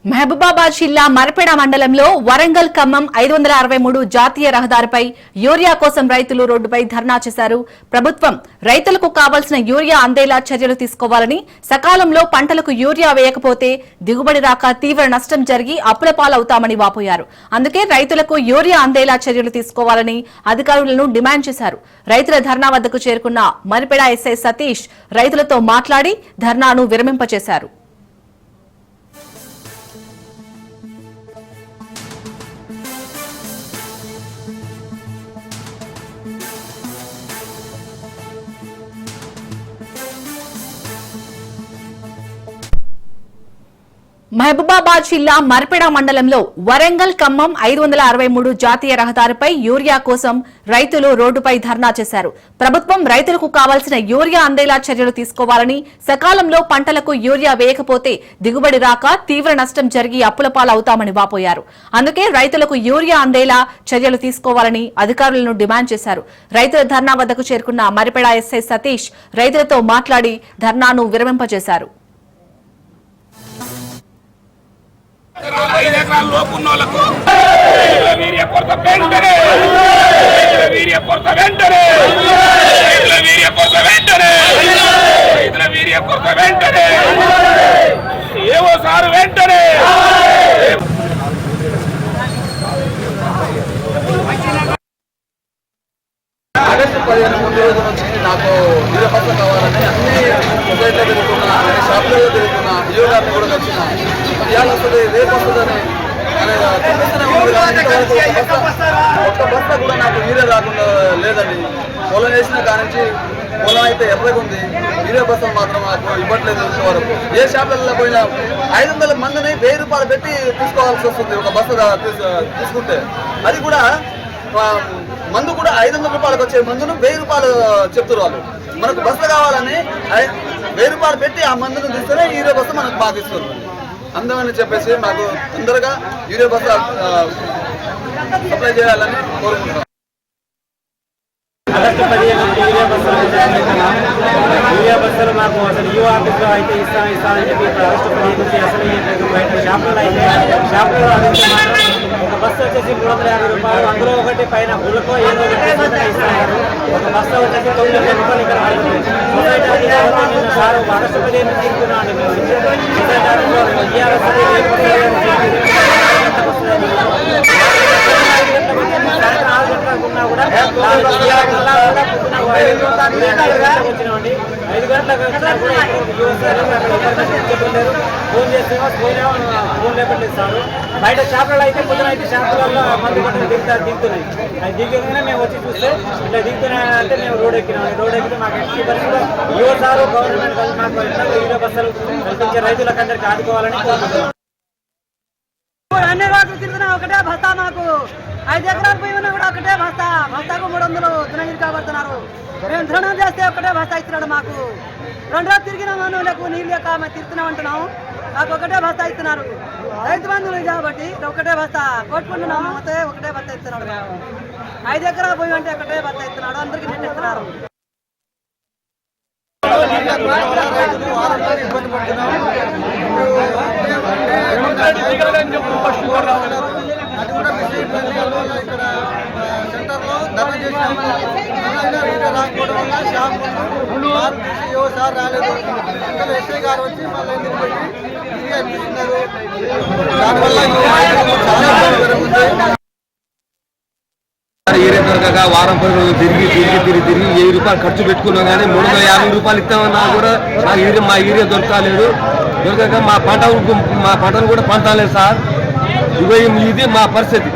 మహబూబాబాద్ జిల్లా మరపెడ మండలంలో వరంగల్ ఖమ్మం 563 జాతీయ రహదారిపై యూరియా కోసం రైతులు రోడ్డుపై ధర్నా చేశారు. ప్రభుత్వం రైతులకు కావాల్సిన యూరియా అందేలా చర్యలు తీసుకోవాలని, సకాలంలో పంటలకు యూరియా వేయకపోతే దిగుబడి రాక తీవ్ర నష్టం జరిగి అప్పుల పాలవుతామని వాపోయారు. అందుకే రైతులకు యూరియా అందేలా చర్యలు తీసుకోవాలని అధికారులను డిమాండ్ చేశారు. రైతుల ధర్నా వద్దకు చేరుకున్న మరపెడ ఎస్ఐ సతీష్ రైతులతో మాట్లాడి ధర్నాను విరమింపచేశారు. మహబూబాబాద్ జిల్లా మరపెడ మండలంలో వరంగల్ ఖమ్మం 563 జాతీయ రహదారిపై యూరియా కోసం రైతులు రోడ్డుపై ధర్నా చేశారు. ప్రభుత్వం రైతులకు కావాల్సిన యూరియా అందేలా చర్యలు తీసుకోవాలని, సకాలంలో పంటలకు యూరియా వేయకపోతే దిగుబడి రాక తీవ్ర నష్టం జరిగి అప్పుల పాలవుతామని వాపోయారు. అందుకే రైతులకు యూరియా అందేలా చర్యలు తీసుకోవాలని అధికారులను డిమాండ్ చేశారు. రైతుల ధర్నా వద్దకు చేరుకున్న మరపెడ ఎస్ఐ సతీష్ రైతులతో మాట్లాడి ధర్నాను విరమింపజేశారు. 5 ఎకరాల లోపు ఉన్న వాళ్ళకు వీర్య కొరత వెంటనే ఏవో సారు వెంటనే ఆగస్టు 15 ముందు రోజు నుంచి నాకు వీరపత్రం కావాలని అన్ని సొసైటీలో తిరుగుతున్నా, అన్ని షాపులలో తిరుగుతున్నా, విజయవాడని కూడా వచ్చిన ఇవాళ వస్తుంది, రేపు వస్తుందని చూపిస్తూనే ఉంది. కానీ ఇంతవరకు ఒక్క బస్తా కూడా నాకు వీరే రాకుండా లేదండి. పొలం వేసిన కానించి పొలం అయితే ఎర్రగా ఉంది, వీరే బస్సులు మాత్రం నాకు ఇవ్వట్లేదు. ఇంతవరకు ఏ షాపులలో పోయినా 500 మందిని 1000 రూపాయలు పెట్టి తీసుకోవాల్సి వస్తుంది ఒక బస్సు తీసుకుంటే. అది కూడా మందు కూడా 500 రూపాయలకు వచ్చే మందును 1000 రూపాయలు చెప్తారు వాళ్ళు. మనకు బస్సు కావాలని 1000 రూపాయలు పెట్టి ఆ మందును తీస్తేనే యూరియా బస్సు మనకు బాగా ఇస్తుంది. అందుకని చెప్పేసి మాకు తొందరగా యూరియా బస్సు సప్లై చేయాలని కోరుకుంటున్నాం. ఆగస్టు 15 యూరియా బస్సులు మాకు అసలు యూ ఆఫీస్లో అయితే ఇస్తామని చెప్పి ఇప్పుడు ఆగస్టు 15 నుంచి అసలు బయట షాపులలో అయితే షాపులలో ఒక బస్సు వచ్చేసి 350 రూపాయలు, అందులో ఒకటి పైన గుళ్ళకో ఏదో ఒకటి ఇస్తున్నారు. ఒక బస్సు వచ్చేసి 900 రూపాయలు ఇక్కడ సొసైటీ సార్ ఆగస్టు 15 నుంచి ఇస్తున్నామండి. మేము సొసైటీ కూడా 5 గంటలకు వచ్చినా కూడా ఫోన్ చేస్తే ఫోన్ లేపట్లేదు సార్. బయట షాపులలో అయితే పొద్దున అయితే షాపులలో మందు గంటలు దిగుతున్నాయి. అది దిగగానే మేము వచ్చి చూస్తే ఇట్లా దిగుతున్నాయంటే మేము రోడ్ ఎక్కినాం. రోడ్ ఎక్కితే మాకు ఎట్టి పరిస్థితుల్లో యువ సారు గవర్నమెంట్ మాకు యూరియా బస్సులు కల్పించే రైతులకు అందరికీ ఆదుకోవాలని కోరుకుంటున్నాం. అన్ని రోడ్లు తిరుగుతున్నా ఒకటే బస్తా, మాకు 5 ఎకరాలు పోయి ఉన్నా కూడా ఒకటే బస్తా. బస్తాకు 300 దునగిరి కాబడుతున్నారు. మేము ధృణం చేస్తే ఒకటే బస్తా ఇస్తున్నాడు మాకు. 2 రోజులు తిరిగిన మనకు నీళ్ళు లేక మేము తిరుగుతున్నాం అంటున్నాము. మాకు ఒకటే బస్తా ఇస్తున్నారు. రైతు బంధువులు కాబట్టి ఒకటే బస్తా కొట్టుకుంటున్నాము. ఒకటే బస్తా ఇస్తున్నాడు. 5 ఎకరాలు పోయి అంటే ఒకటే బస్తా ఇస్తున్నాడు. అందరికీ నెట్ ఇస్తున్నారు. ఇబ్బంది పడుతున్నాము. అది కూడా ఇక్కడ సెంటర్లో ధర్నా చేసినాము. రాకపోవడం వల్ల షాపులు సార్ రాలేదు. ఇక్కడ ఎస్ఐ గారు వచ్చి మళ్ళీ ఎందుకు పెట్టి ఇస్తున్నారు. దానివల్ల చాలా జరుగుతుంది. ఏరియా దొరకక వారం 10 రోజులు తిరిగి 1000 రూపాయలు ఖర్చు పెట్టుకున్నాం. కానీ 350 రూపాయలు ఇస్తామన్నా కూడా మా ఏరియా దొరకలేదు. దొరకక మా పంటలు కూడా పంటలేదు సార్. ఇది మా పరిస్థితి.